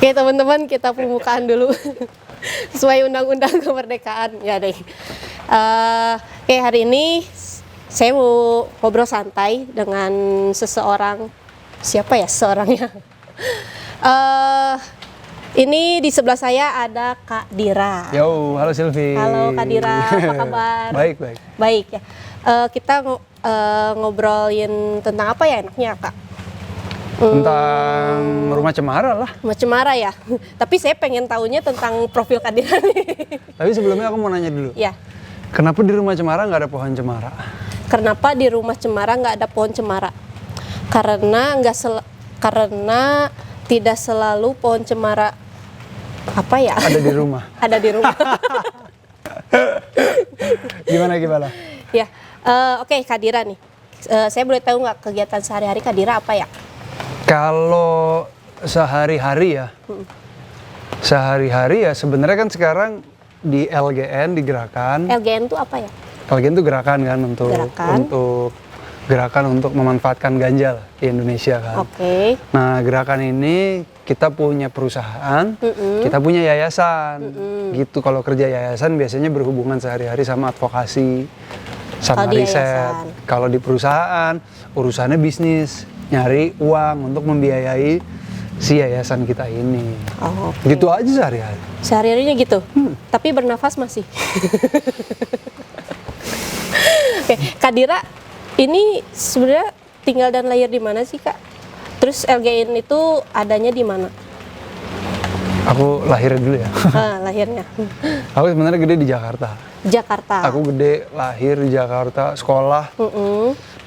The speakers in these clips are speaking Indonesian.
Oke teman-teman, kita pembukaan dulu sesuai undang-undang kemerdekaan ya deh. Oke, hari ini saya mau ngobrol santai dengan seseorang. Siapa ya seseorangnya? Ini di sebelah saya ada Kak Dira. Yo, halo Silvi. Halo Kak Dira, apa kabar? Baik, baik. Baik ya. Kita ngobrolin tentang apa ya enaknya Kak? Tentang Rumah Cemara lah. Rumah Cemara ya. Tapi saya pengen tahunya tentang profil Kak Dira nih. Tapi sebelumnya aku mau nanya dulu. Ya. Kenapa di Rumah Cemara nggak ada pohon cemara? Kenapa di Rumah Cemara nggak ada pohon cemara? Karena karena tidak selalu pohon cemara apa ya? Ada di rumah. Ada di rumah. Gimana? Ya. Oke, Kak Dira nih. Saya boleh tahu nggak kegiatan sehari-hari Kak Dira apa ya? Kalau sehari-hari ya sebenarnya kan sekarang di LGN digerakan. LGN itu apa ya? LGN itu gerakan kan untuk gerakan untuk memanfaatkan ganja lah di Indonesia kan. Oke. Nah, gerakan ini kita punya perusahaan, kita punya yayasan. Gitu, kalau kerja yayasan biasanya berhubungan sehari-hari sama advokasi, sama riset. Kalau di perusahaan, urusannya bisnis, nyari uang untuk membiayai si yayasan kita ini. Oh, okay. Gitu aja sehari-hari. Sehari-harinya gitu? Tapi bernafas masih? Oke, Kak Dira, ini sebenarnya tinggal dan lahir di mana sih Kak? Terus LGN itu adanya di mana? Aku lahir dulu ya. Lahirnya. Aku sebenarnya gede di Jakarta. Jakarta. Aku gede lahir di Jakarta, sekolah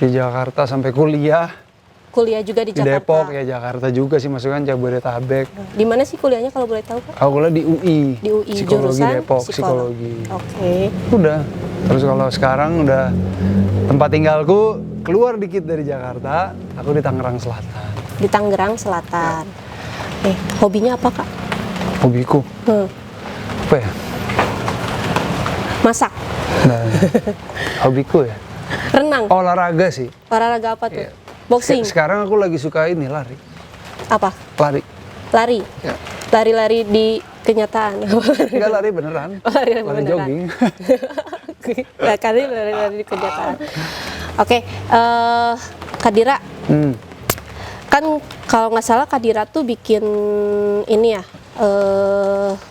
di Jakarta sampai kuliah. Kuliah juga di Jakarta. Di Depok ya, Jakarta juga sih, masukkan Jabodetabek. Di mana sih kuliahnya kalau boleh tahu Kak? Aku kuliah di UI. Di UI, Psikologi jurusan Depok, psikologi. Oke. Udah. Terus kalau sekarang udah tempat tinggalku keluar dikit dari Jakarta, aku di Tangerang Selatan. Di Tangerang Selatan. Ya. Hobinya apa Kak? Hobiku? Apa ya? Masak. Nah, hobiku ya? Renang. Olahraga sih. Olahraga apa tuh? Ya. Boxing. Sekarang aku lagi suka ini, lari. Apa? Lari. Lari. Ya. Lari-lari di kenyataan. Enggak, lari beneran. Lari beneran. Jogging. Kali lari di kenyataan. Oke, Kak Dira. Kan kalau nggak salah Kak Dira tuh bikin ini ya,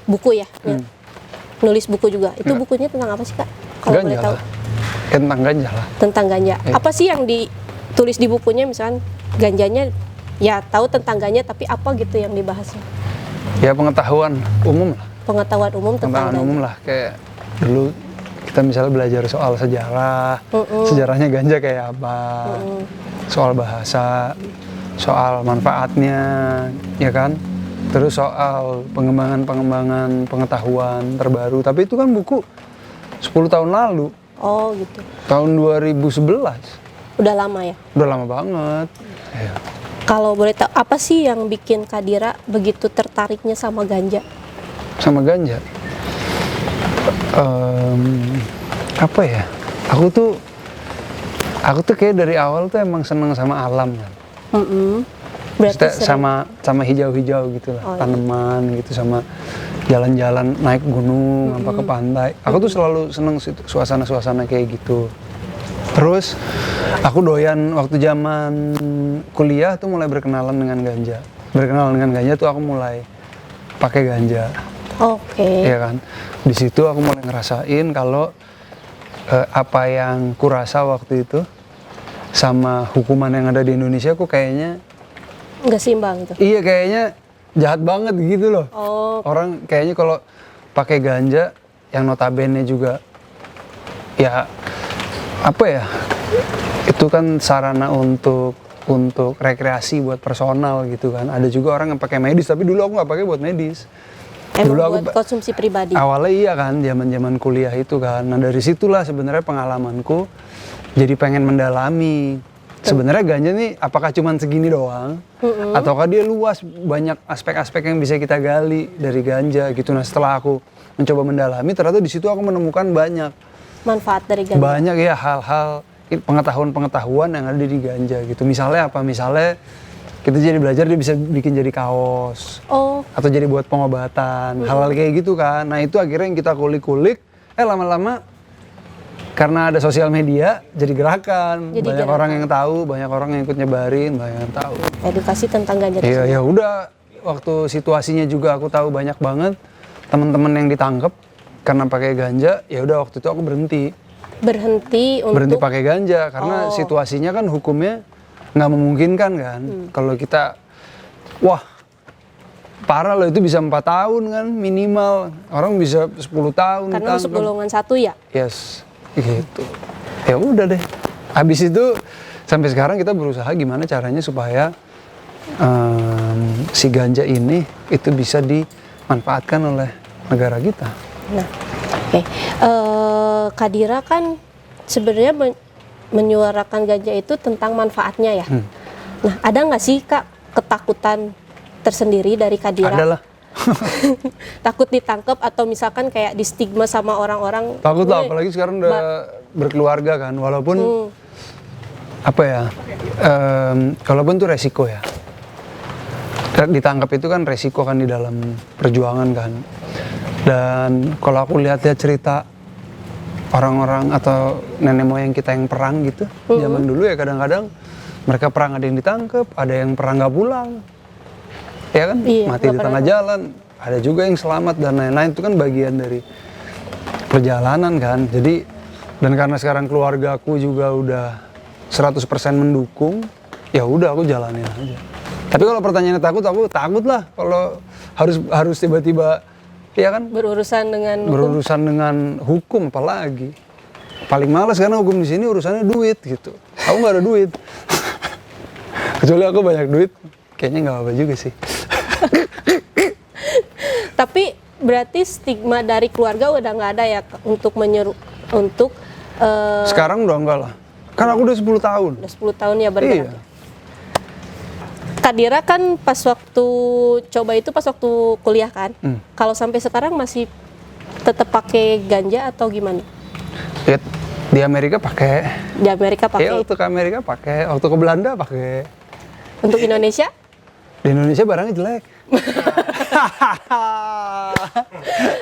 buku ya. Nulis buku juga. Itu bukunya tentang apa sih Kak? Kalau boleh tahu. Tentang ganja lah. Tentang ganja. Ya. Apa sih yang ditulis di bukunya, misalnya ganjanya? Ya tahu tentang ganja, tapi apa gitu yang dibahasnya? Ya pengetahuan umum lah. Pengetahuan umum tentang ganja. Umum lah, kayak dulu kita misalnya belajar soal sejarah, sejarahnya ganja kayak apa, soal bahasa, soal manfaatnya, ya kan? Terus soal pengembangan pengetahuan terbaru. Tapi itu kan buku 10 tahun lalu. Oh gitu. Tahun 2011. Udah lama ya? Udah lama banget. Ya. Kalau boleh tahu, apa sih yang bikin Kak Dira begitu tertariknya sama ganja? Sama ganja? Apa ya? Aku tuh kayak dari awal tuh emang seneng sama alam kan. Berarti sama hijau-hijau gitu lah, tanaman gitu, sama jalan-jalan naik gunung, apa ke pantai. Aku tuh selalu seneng suasana-suasana kayak gitu. Terus aku doyan waktu zaman kuliah tuh mulai berkenalan dengan ganja. Berkenalan dengan ganja tuh aku mulai pakai ganja. Oke. Iya kan. Di situ aku mulai ngerasain kalau apa yang kurasa waktu itu sama hukuman yang ada di Indonesia, aku kayaknya nggak seimbang itu. Iya, kayaknya jahat banget gitu loh. Orang kayaknya kalau pakai ganja yang notabene juga ya apa ya, itu kan sarana untuk rekreasi buat personal gitu kan. Ada juga orang yang pakai medis, tapi dulu aku nggak pakai buat medis. Emang dulu buat konsumsi pribadi. Awalnya iya kan, zaman kuliah itu kan. Nah dari situlah sebenarnya pengalamanku jadi pengen mendalami. Sebenarnya ganja nih apakah cuma segini doang, ataukah dia luas, banyak aspek-aspek yang bisa kita gali dari ganja gitu. Nah setelah aku mencoba mendalami, ternyata di situ aku menemukan banyak manfaat dari ganja. Banyak ya hal-hal pengetahuan yang ada di ganja gitu. Misalnya apa? Misalnya Kita jadi belajar dia bisa bikin jadi kaos. Atau jadi buat pengobatan, hal-hal kayak gitu kan. Nah itu akhirnya yang kita kulik-kulik, lama-lama karena ada sosial media, jadi gerakan. Jadi banyak orang yang tahu, banyak orang yang ikut nyebarin, banyak yang tahu. Edukasi tentang ganja. Iya, ya udah. Waktu situasinya juga aku tahu banyak banget teman-teman yang ditangkap karena pakai ganja. Ya udah waktu itu aku berhenti pakai ganja karena situasinya kan hukumnya nggak memungkinkan kan. Kalau kita, wah parah loh, itu bisa 4 tahun kan minimal, orang bisa 10 tahun karena masuk golongan 1 ya. Yes, gitu. Ya udah deh, habis itu sampai sekarang kita berusaha gimana caranya supaya si ganja ini itu bisa dimanfaatkan oleh negara kita. Nah, oke. Kak Dira kan sebenarnya menyuarakan ganja itu tentang manfaatnya ya. Nah, ada nggak sih Kak ketakutan tersendiri dari Kak Dira? Adalah. Takut ditangkap atau misalkan kayak di stigma sama orang-orang? Takut lah, apalagi sekarang udah berkeluarga kan. Walaupun apa ya, kalaupun itu resiko ya. Ditangkap itu kan resiko kan di dalam perjuangan kan. Dan kalau aku lihat-lihat cerita orang-orang atau nenek moyang kita yang perang gitu, zaman dulu ya kadang-kadang mereka perang ada yang ditangkap, ada yang perang nggak pulang, ya kan, mati di tengah jalan, ada juga yang selamat dan lain-lain, itu kan bagian dari perjalanan kan. Jadi dan karena sekarang keluarga aku juga udah 100% mendukung, ya udah aku jalanin aja. Tapi kalau pertanyaannya takut, aku takut lah kalau harus tiba-tiba ya kan berurusan dengan hukum apalagi. Paling malas karena hukum di sini urusannya duit gitu. Aku nggak ada duit. Kecuali aku banyak duit, kayaknya nggak apa-apa juga sih. Tapi berarti stigma dari keluarga udah nggak ada ya untuk sekarang udah enggak lah. Kan aku udah 10 tahun. Udah 10 tahun ya bergerak. Iya. Kak Dira kan pas waktu kuliah kan, kalau sampai sekarang masih tetap pakai ganja atau gimana? Ya, di Amerika pakai. Di Amerika pakai. Iya, waktu ke Amerika pakai, waktu ke Belanda pakai. Untuk Indonesia? Di Indonesia barangnya jelek.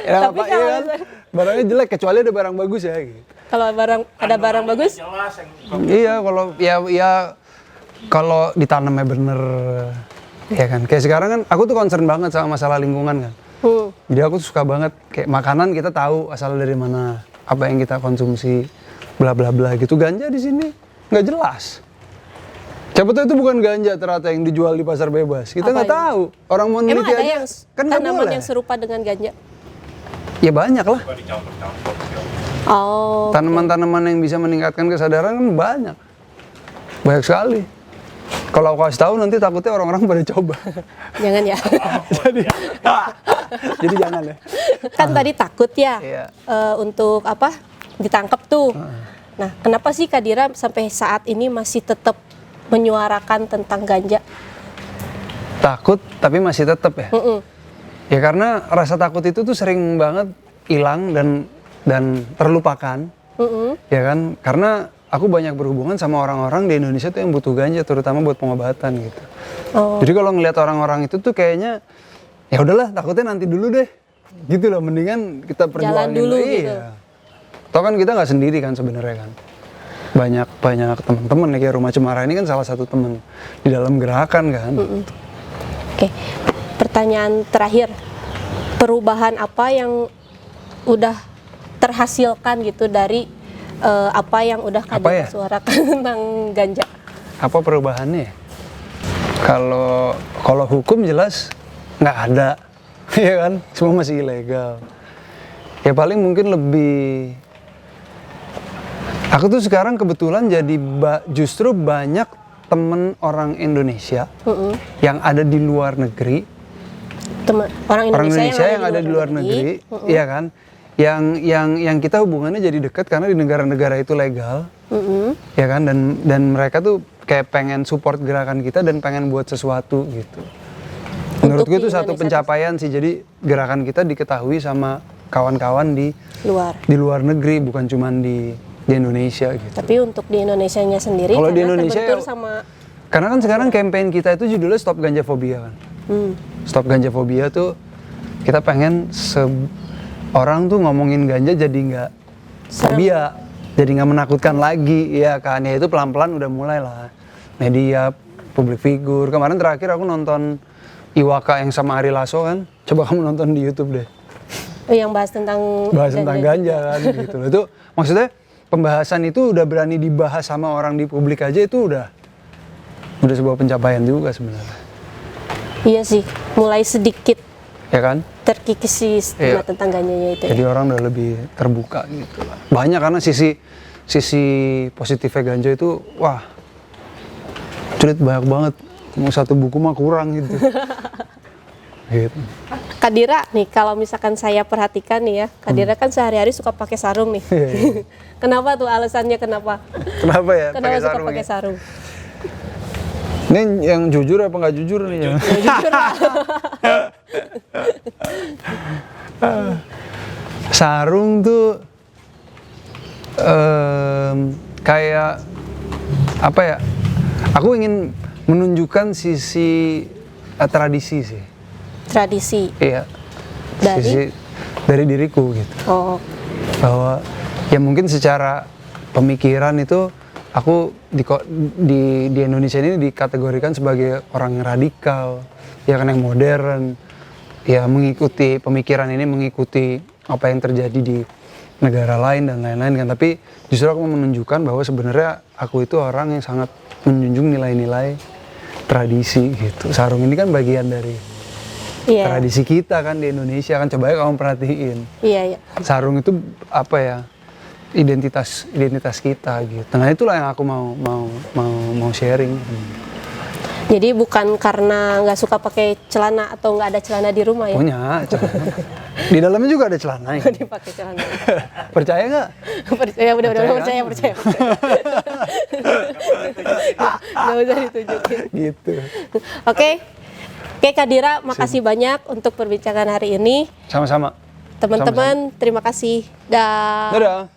Ya, tapi kalau kan? Barangnya jelek kecuali ada barang bagus ya. Gitu. Kalau ada barang bagus? Iya, kalau ditanamnya bener, ya kan. Kayak sekarang kan, aku tuh concern banget sama masalah lingkungan kan. Jadi aku tuh suka banget kayak makanan kita tahu asal dari mana, apa yang kita konsumsi, bla bla bla gitu. Ganja di sini nggak jelas. Siapa tahu itu bukan ganja ternyata yang dijual di pasar bebas. Kita nggak tahu. Orang mau neliti aja yang kan nggak boleh. Tanaman yang serupa dengan ganja? Ya banyak lah. Oh. Tanaman-tanaman yang bisa meningkatkan kesadaran kan banyak sekali. Kalau aku kasih tahu nanti takutnya orang-orang pada coba. Jangan ya. Jadi jangan ya. Kan tadi takut ya. Iya. Untuk apa? Ditangkap tuh. Nah, kenapa sih Kak Dira sampai saat ini masih tetap menyuarakan tentang ganja? Takut tapi masih tetap ya. Ya karena rasa takut itu tuh sering banget hilang dan terlupakan. Ya kan? Karena aku banyak berhubungan sama orang-orang di Indonesia tuh yang butuh ganja, terutama buat pengobatan gitu. Jadi kalau ngelihat orang-orang itu tuh kayaknya ya udahlah, takutnya nanti dulu deh. Gitu loh, mendingan kita perjuangin jalan dulu gitu. Iya. Toh kan kita nggak sendiri kan sebenarnya kan. Banyak teman-teman ya, kayak Rumah Cemara ini kan salah satu teman di dalam gerakan kan. Oke. Pertanyaan terakhir. Perubahan apa yang udah terhasilkan gitu dari apa yang udah Kak Dira suarakan tentang ganja? Apa perubahannya? Kalau hukum jelas nggak ada, ya kan? Semua masih ilegal. Ya paling mungkin lebih. Aku tuh sekarang kebetulan jadi justru banyak temen orang Indonesia yang ada di luar negeri. Orang Indonesia yang ada di luar negeri, iya kan? Yang kita hubungannya jadi dekat karena di negara-negara itu legal, ya kan? Dan mereka tuh kayak pengen support gerakan kita dan pengen buat sesuatu gitu. Menurutku itu satu pencapaian sih. Jadi gerakan kita diketahui sama kawan-kawan di luar negeri, bukan cuma di Indonesia gitu. Tapi untuk di Indonesianya sendiri, kalau di Indonesia sama Karena kan sekarang campaign kita itu judulnya Stop Ganja Phobia kan. Stop Ganja Phobia tuh kita pengen orang tuh ngomongin ganja jadi nggak fobia, jadi nggak menakutkan lagi, ya kan? Ya itu pelan-pelan udah mulai lah. Media, public figure. Kemarin terakhir aku nonton Iwaka yang sama Ari Lasso kan. Coba kamu nonton di YouTube deh. Yang bahas tentang ganja kan gitu loh. Itu maksudnya pembahasan itu udah berani dibahas sama orang di publik aja itu udah sebuah pencapaian juga sebenarnya. Iya sih, mulai sedikit Ya kan? terkikis sih tentang ganjanya itu. Jadi orang udah lebih terbuka gitu lah. Banyak karena sisi positifnya ganja itu wah sulit banyak banget. Mau satu buku mah kurang gitu. Gitu. Kak Dira nih, kalau misalkan saya perhatikan nih ya, Kak Dira kan sehari-hari suka pakai sarung nih. Kenapa tuh alasannya kenapa? Kenapa ya? Kenapa suka pakai sarung? Ini yang jujur apa nggak jujur nih ya? Jujur lah. Sarung tuh kayak apa ya? Aku ingin menunjukkan sisi tradisi sih. Tradisi. Iya. Dari diriku gitu. Oh. Bahwa ya mungkin secara pemikiran itu aku di Indonesia ini dikategorikan sebagai orang yang radikal, ya kan, yang modern, ya mengikuti pemikiran ini, mengikuti apa yang terjadi di negara lain dan lain-lain kan. Tapi justru aku menunjukkan bahwa sebenarnya aku itu orang yang sangat menjunjung nilai-nilai tradisi gitu. Sarung ini kan bagian dari tradisi kita kan di Indonesia kan. Coba ya kamu perhatiin. Iya. Sarung itu apa ya? Identitas kita gitu. Nah itulah yang aku mau sharing. Jadi bukan karena nggak suka pakai celana atau nggak ada celana di rumah ya? Punya celana. Di dalamnya juga ada celana. Ya? Dipakai celana. Percaya nggak? Percaya, udah percaya. Nggak usah ditunjukin. Gitu. Oke, Kak Dira, makasih banyak untuk perbincangan hari ini. Sama-sama. Teman-teman, terima kasih. Dah. Dadah.